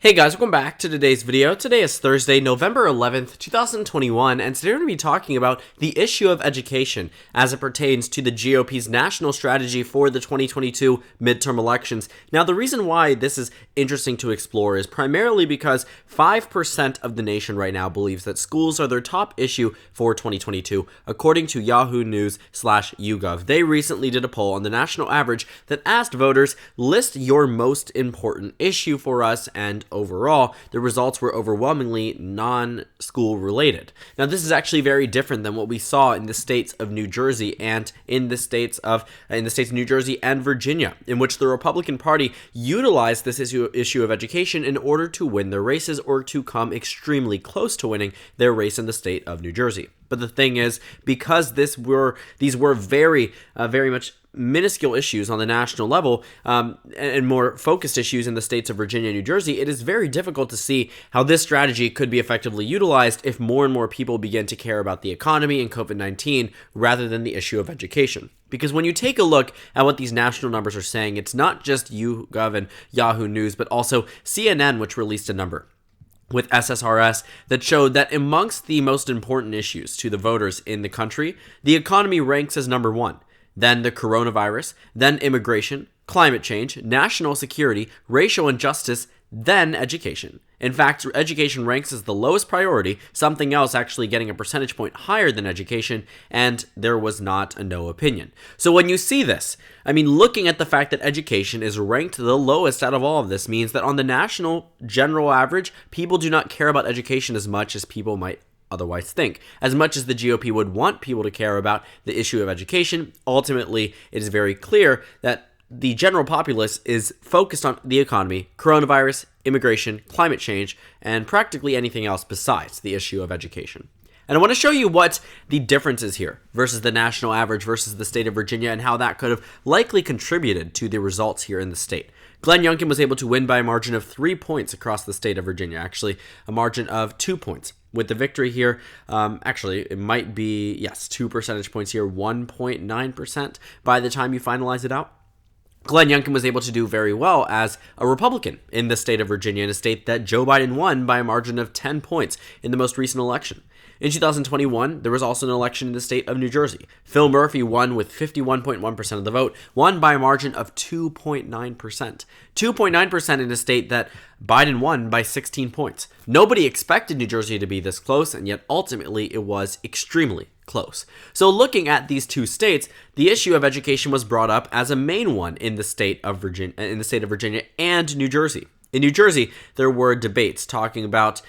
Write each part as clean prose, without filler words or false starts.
Hey guys, welcome back to today's video. Today is Thursday, November 11th, 2021, and today we're going to be talking about the issue of education as it pertains to the GOP's national strategy for the 2022 midterm elections. Now, the reason why this is interesting to explore is primarily because 5% of the nation right now believes that schools are their top issue for 2022, according to Yahoo News/YouGov. They recently did a poll on the national average that asked voters, list your most important issue for us, and overall, the results were overwhelmingly non-school related. Now, this is actually very different than what we saw in the states of New Jersey and in the states of New Jersey and Virginia, in which the Republican Party utilized this issue of education in order to win their races or to come extremely close to winning their race in the state of New Jersey. But the thing is, because these were very much minuscule issues on the national level and more focused issues in the states of Virginia and New Jersey, it is very difficult to see how this strategy could be effectively utilized if more and more people begin to care about the economy and COVID-19 rather than the issue of education. Because when you take a look at what these national numbers are saying, it's not just YouGov and Yahoo News, but also CNN, which released a number with SSRS that showed that amongst the most important issues to the voters in the country, the economy ranks as number one. Then the coronavirus, then immigration, climate change, national security, racial injustice, then education. In fact, education ranks as the lowest priority, something else actually getting a percentage point higher than education, and there was not a no opinion. So when you see this, looking at the fact that education is ranked the lowest out of all of this means that on the national general average, people do not care about education as much as people might otherwise think. As much as the GOP would want people to care about the issue of education, ultimately it is very clear that the general populace is focused on the economy, coronavirus, immigration, climate change, and practically anything else besides the issue of education. And I want to show you what the difference is here versus the national average versus the state of Virginia and how that could have likely contributed to the results here in the state. Glenn Youngkin was able to win by a margin of 3 points across the state of Virginia, actually a margin of 2 points. With the victory here, it might be, 2 percentage points here, 1.9% by the time you finalize it out. Glenn Youngkin was able to do very well as a Republican in the state of Virginia, in a state that Joe Biden won by a margin of 10 points in the most recent election. In 2021, there was also an election in the state of New Jersey. Phil Murphy won with 51.1% of the vote, won by a margin of 2.9%. 2.9% in a state that Biden won by 16 points. Nobody expected New Jersey to be this close, and yet ultimately it was extremely close. So looking at these two states, the issue of education was brought up as a main one in the state of Virginia and New Jersey. In New Jersey, there were debates talking about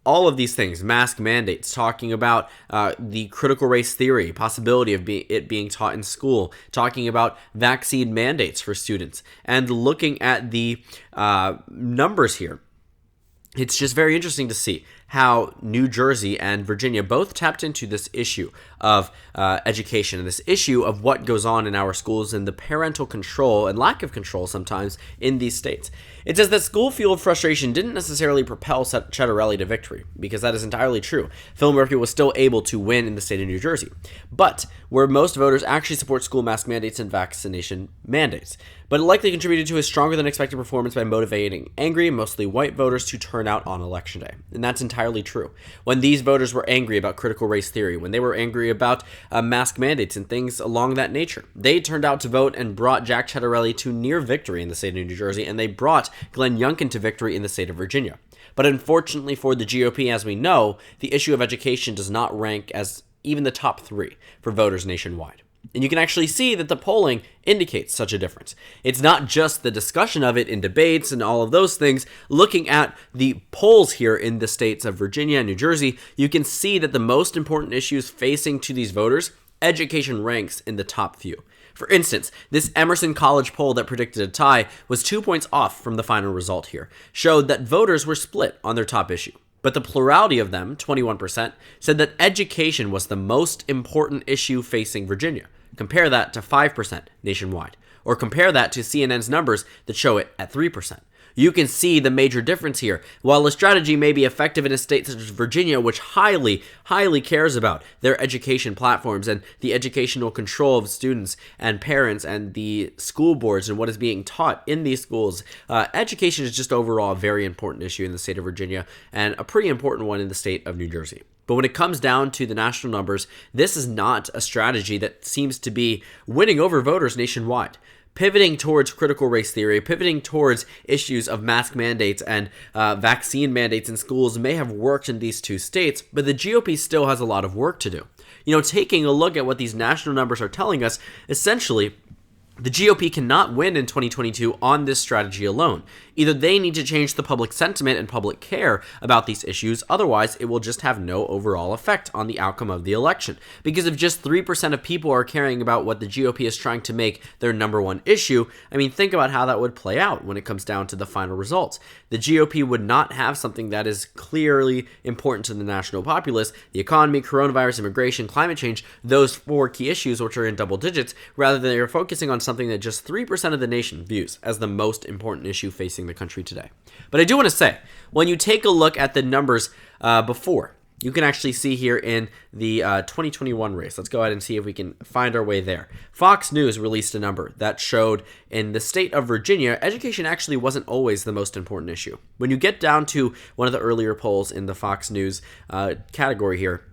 all of these things, mask mandates, talking about the critical race theory, possibility of it being taught in school, talking about vaccine mandates for students, and looking at the numbers here. It's just very interesting to see how New Jersey and Virginia both tapped into this issue of education and this issue of what goes on in our schools and the parental control and lack of control sometimes in these states. It says that school-fueled frustration didn't necessarily propel Chattarelli to victory, because that is entirely true. Phil Murphy was still able to win in the state of New Jersey, but where most voters actually support school mask mandates and vaccination mandates. But it likely contributed to a stronger than expected performance by motivating angry, mostly white voters to turn out on Election Day. And that's entirely true. When these voters were angry about critical race theory, when they were angry about mask mandates and things along that nature, they turned out to vote and brought Jack Chattarelli to near victory in the state of New Jersey, and they brought Glenn Youngkin to victory in the state of Virginia. But unfortunately for the GOP, as we know, the issue of education does not rank as even the top 3 for voters nationwide. And you can actually see that the polling indicates such a difference. It's not just the discussion of it in debates and all of those things. Looking at the polls here in the states of Virginia and New Jersey, you can see that the most important issues facing to these voters, education ranks in the top few. For instance, this Emerson College poll that predicted a tie was 2 points off from the final result here, showed that voters were split on their top issue. But the plurality of them, 21%, said that education was the most important issue facing Virginia. Compare that to 5% nationwide, or compare that to CNN's numbers that show it at 3%. You can see the major difference here. While a strategy may be effective in a state such as Virginia, which highly cares about their education platforms and the educational control of students and parents and the school boards and what is being taught in these schools, education is just overall a very important issue in the state of Virginia and a pretty important one in the state of New Jersey. But when it comes down to the national numbers, this is not a strategy that seems to be winning over voters nationwide. Pivoting towards critical race theory, pivoting towards issues of mask mandates and vaccine mandates in schools may have worked in these two states, but the GOP still has a lot of work to do. Taking a look at what these national numbers are telling us, essentially, the GOP cannot win in 2022 on this strategy alone. Either they need to change the public sentiment and public care about these issues, otherwise it will just have no overall effect on the outcome of the election. Because if just 3% of people are caring about what the GOP is trying to make their number one issue, think about how that would play out when it comes down to the final results. The GOP would not have something that is clearly important to the national populace: the economy, coronavirus, immigration, climate change, those four key issues which are in double digits, rather than they're focusing on something that just 3% of the nation views as the most important issue facing the country today. But I do want to say, when you take a look at the numbers before, you can actually see here in the 2021 race. Let's go ahead and see if we can find our way there. Fox News released a number that showed in the state of Virginia, education actually wasn't always the most important issue. When you get down to one of the earlier polls in the Fox News category here,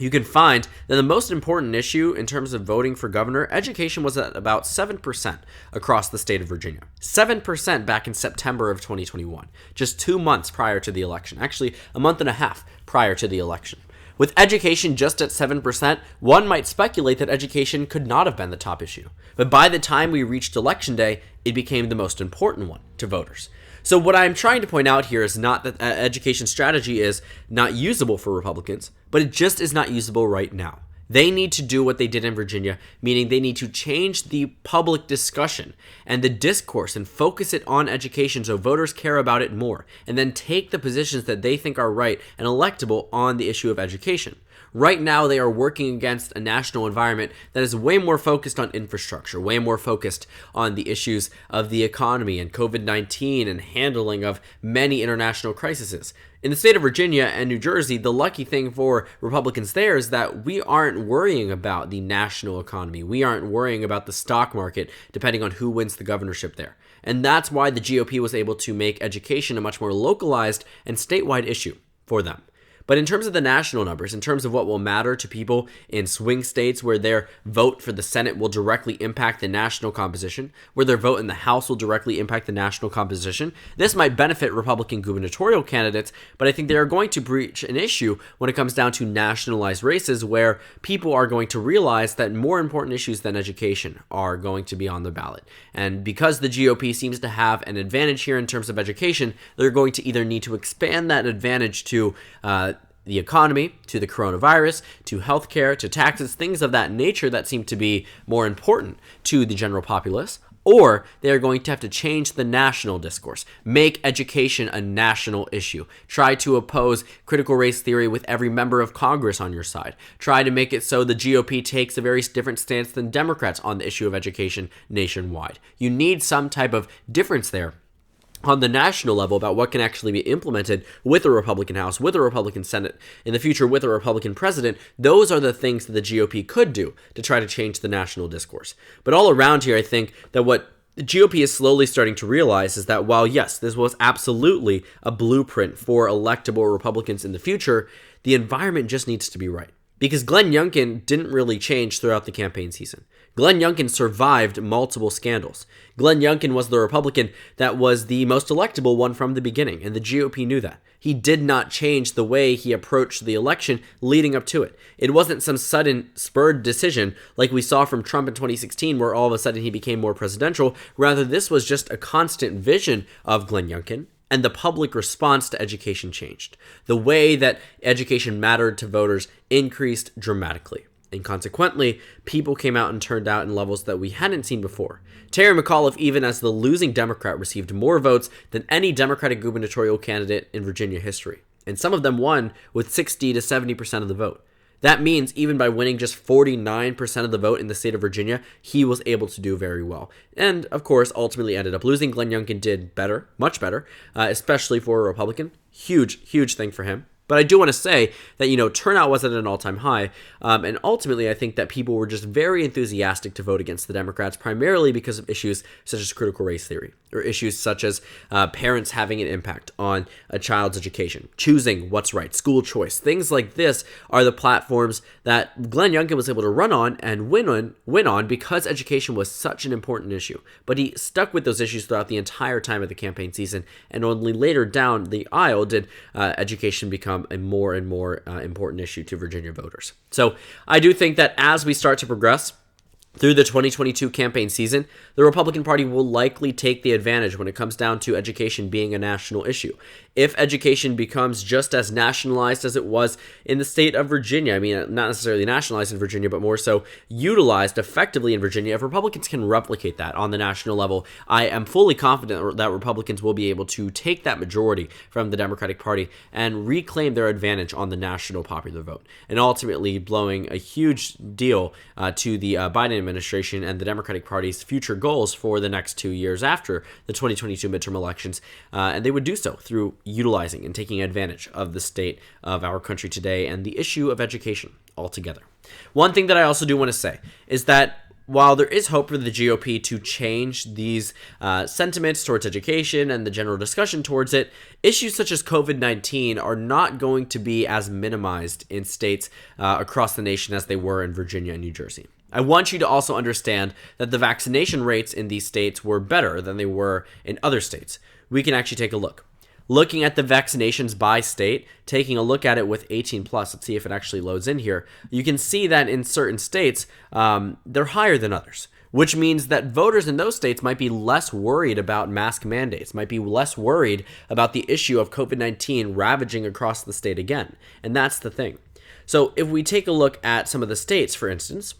you can find that the most important issue in terms of voting for governor, education was at about 7% across the state of Virginia. 7% back in September of 2021, just 2 months prior to the election. Actually, a month and a half prior to the election. With education just at 7%, one might speculate that education could not have been the top issue. But by the time we reached election day, it became the most important one to voters. So what I'm trying to point out here is not that education strategy is not usable for Republicans, but it just is not usable right now. They need to do what they did in Virginia, meaning they need to change the public discussion and the discourse and focus it on education so voters care about it more, and then take the positions that they think are right and electable on the issue of education. Right now, they are working against a national environment that is way more focused on infrastructure, way more focused on the issues of the economy and COVID-19 and handling of many international crises. In the state of Virginia and New Jersey, the lucky thing for Republicans there is that we aren't worrying about the national economy. We aren't worrying about the stock market, depending on who wins the governorship there. And that's why the GOP was able to make education a much more localized and statewide issue for them. But in terms of the national numbers, in terms of what will matter to people in swing states where their vote for the Senate will directly impact the national composition, where their vote in the House will directly impact the national composition, this might benefit Republican gubernatorial candidates, but I think they are going to breach an issue when it comes down to nationalized races where people are going to realize that more important issues than education are going to be on the ballot. And because the GOP seems to have an advantage here in terms of education, they're going to either need to expand that advantage to the economy, to the coronavirus, to healthcare, to taxes, things of that nature that seem to be more important to the general populace, or they are going to have to change the national discourse, make education a national issue, try to oppose critical race theory with every member of Congress on your side, try to make it so the GOP takes a very different stance than Democrats on the issue of education nationwide. You need some type of difference there on the national level about what can actually be implemented with a Republican House, with a Republican Senate, in the future with a Republican president. Those are the things that the GOP could do to try to change the national discourse. But all around here, I think that what the GOP is slowly starting to realize is that while, yes, this was absolutely a blueprint for electable Republicans in the future, the environment just needs to be right. Because Glenn Youngkin didn't really change throughout the campaign season. Glenn Youngkin survived multiple scandals. Glenn Youngkin was the Republican that was the most electable one from the beginning, and the GOP knew that. He did not change the way he approached the election leading up to it. It wasn't some sudden spurred decision like we saw from Trump in 2016 where all of a sudden he became more presidential. Rather, this was just a constant vision of Glenn Youngkin, and the public response to education changed. The way that education mattered to voters increased dramatically. And consequently, people came out and turned out in levels that we hadn't seen before. Terry McAuliffe, even as the losing Democrat, received more votes than any Democratic gubernatorial candidate in Virginia history. And some of them won with 60 to 70% of the vote. That means even by winning just 49% of the vote in the state of Virginia, he was able to do very well. And, of course, ultimately ended up losing. Glenn Youngkin did better, much better, especially for a Republican. Huge, huge thing for him. But I do want to say that, turnout was at an all-time high, and ultimately I think that people were just very enthusiastic to vote against the Democrats, primarily because of issues such as critical race theory, or issues such as parents having an impact on a child's education, choosing what's right, school choice. Things like this are the platforms that Glenn Youngkin was able to run on and win on because education was such an important issue. But he stuck with those issues throughout the entire time of the campaign season, and only later down the aisle did education become a more and more important issue to Virginia voters. So I do think that as we start to progress through the 2022 campaign season, the Republican Party will likely take the advantage when it comes down to education being a national issue. If education becomes just as nationalized as it was in the state of Virginia, I mean, not necessarily nationalized in Virginia, but more so utilized effectively in Virginia, if Republicans can replicate that on the national level, I am fully confident that Republicans will be able to take that majority from the Democratic Party and reclaim their advantage on the national popular vote, and ultimately blowing a huge deal to the Biden administration and the Democratic Party's future goals for the next 2 years after the 2022 midterm elections, and they would do so through utilizing and taking advantage of the state of our country today and the issue of education altogether. One thing that I also do want to say is that while there is hope for the GOP to change these sentiments towards education and the general discussion towards it, issues such as COVID-19 are not going to be as minimized in states across the nation as they were in Virginia and New Jersey. I want you to also understand that the vaccination rates in these states were better than they were in other states. We can actually take a look. Looking at the vaccinations by state, taking a look at it with 18 plus, let's see if it actually loads in here, you can see that in certain states, they're higher than others, which means that voters in those states might be less worried about mask mandates, might be less worried about the issue of COVID-19 ravaging across the state again. And that's the thing. So if we take a look at some of the states, for instance,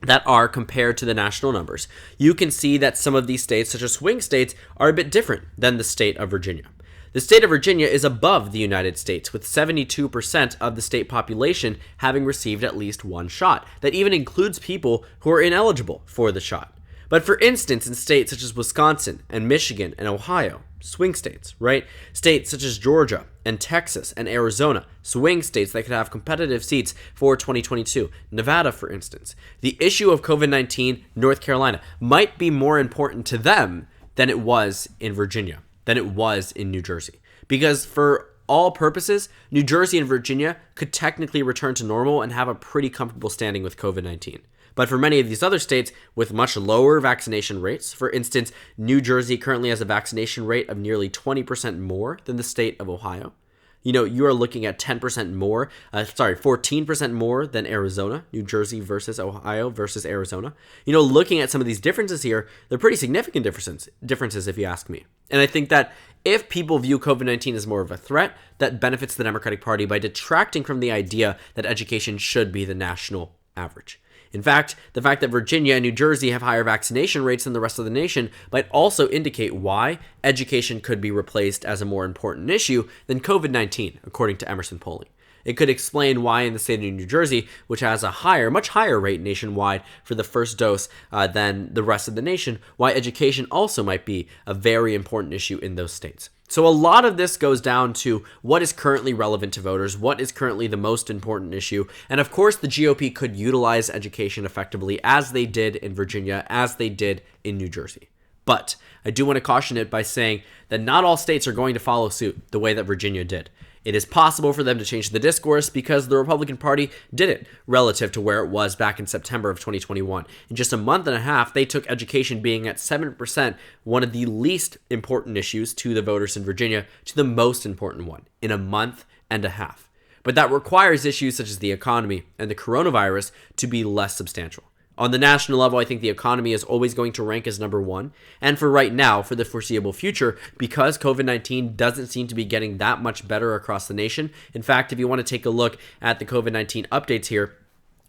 that are compared to the national numbers, you can see that some of these states, such as swing states, are a bit different than the state of Virginia. The state of Virginia is above the United States, with 72% of the state population having received at least one shot. That even includes people who are ineligible for the shot. But for instance, in states such as Wisconsin and Michigan and Ohio, swing states, right? States such as Georgia and Texas and Arizona, swing states that could have competitive seats for 2022. Nevada, for instance. The issue of COVID-19, North Carolina, might be more important to them than it was in Virginia, than it was in New Jersey. Because for all purposes, New Jersey and Virginia could technically return to normal and have a pretty comfortable standing with COVID-19. But for many of these other states with much lower vaccination rates, for instance, New Jersey currently has a vaccination rate of nearly 20% more than the state of Ohio. You are looking at 14% more than Arizona, New Jersey versus Ohio versus Arizona. Looking at some of these differences here, they're pretty significant differences if you ask me. And I think that if people view COVID-19 as more of a threat, that benefits the Democratic Party by detracting from the idea that education should be the national average. In fact, the fact that Virginia and New Jersey have higher vaccination rates than the rest of the nation might also indicate why education could be replaced as a more important issue than COVID-19, according to Emerson polling. It could explain why in the state of New Jersey, which has a much higher rate nationwide for the first dose than the rest of the nation, why education also might be a very important issue in those states. So a lot of this goes down to what is currently relevant to voters, what is currently the most important issue, and of course the GOP could utilize education effectively as they did in Virginia, as they did in New Jersey. But I do want to caution it by saying that not all states are going to follow suit the way that Virginia did. It is possible for them to change the discourse because the Republican Party did it relative to where it was back in September of 2021. In just a month and a half, they took education being at 7%, one of the least important issues to the voters in Virginia, to the most important one in a month and a half. But that requires issues such as the economy and the coronavirus to be less substantial. On the national level, I think the economy is always going to rank as number one. And for right now, for the foreseeable future, because COVID-19 doesn't seem to be getting that much better across the nation. In fact, if you want to take a look at the COVID-19 updates here,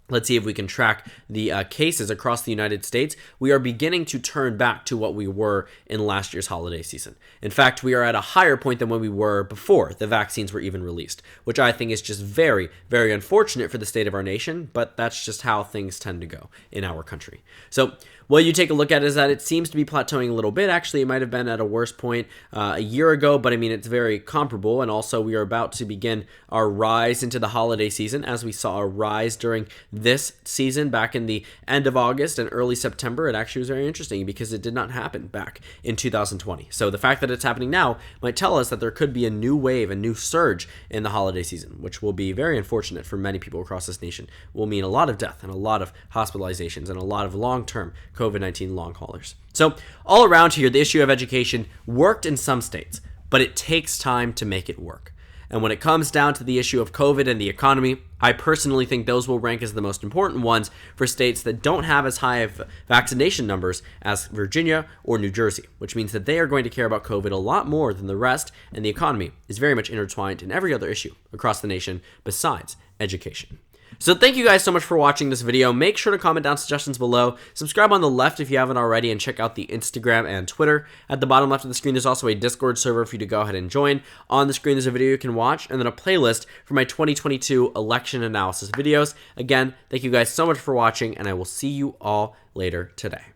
let's see if we can track the cases across the United States, we are beginning to turn back to what we were in last year's holiday season. In fact, we are at a higher point than when we were before the vaccines were even released, which I think is just very, very unfortunate for the state of our nation, but that's just how things tend to go in our country. So what you take a look at is that it seems to be plateauing a little bit. Actually, it might have been at a worse point a year ago, but I mean, it's very comparable. And also, we are about to begin our rise into the holiday season, as we saw a rise during this season back in the end of August and early September. It actually was very interesting because it did not happen back in 2020. So the fact that it's happening now might tell us that there could be a new wave, a new surge in the holiday season, which will be very unfortunate for many people across this nation. It will mean a lot of death and a lot of hospitalizations and a lot of long-term COVID-19 long haulers. So all around here, the issue of education worked in some states, but it takes time to make it work. And when it comes down to the issue of COVID and the economy, I personally think those will rank as the most important ones for states that don't have as high of vaccination numbers as Virginia or New Jersey, which means that they are going to care about COVID a lot more than the rest, and the economy is very much intertwined in every other issue across the nation besides education. So thank you guys so much for watching this video. Make sure to comment down suggestions below. Subscribe on the left if you haven't already, and check out the Instagram and Twitter. At the bottom left of the screen, there's also a Discord server for you to go ahead and join. On the screen, there's a video you can watch, and then a playlist for my 2022 election analysis videos. Again, thank you guys so much for watching, and I will see you all later today.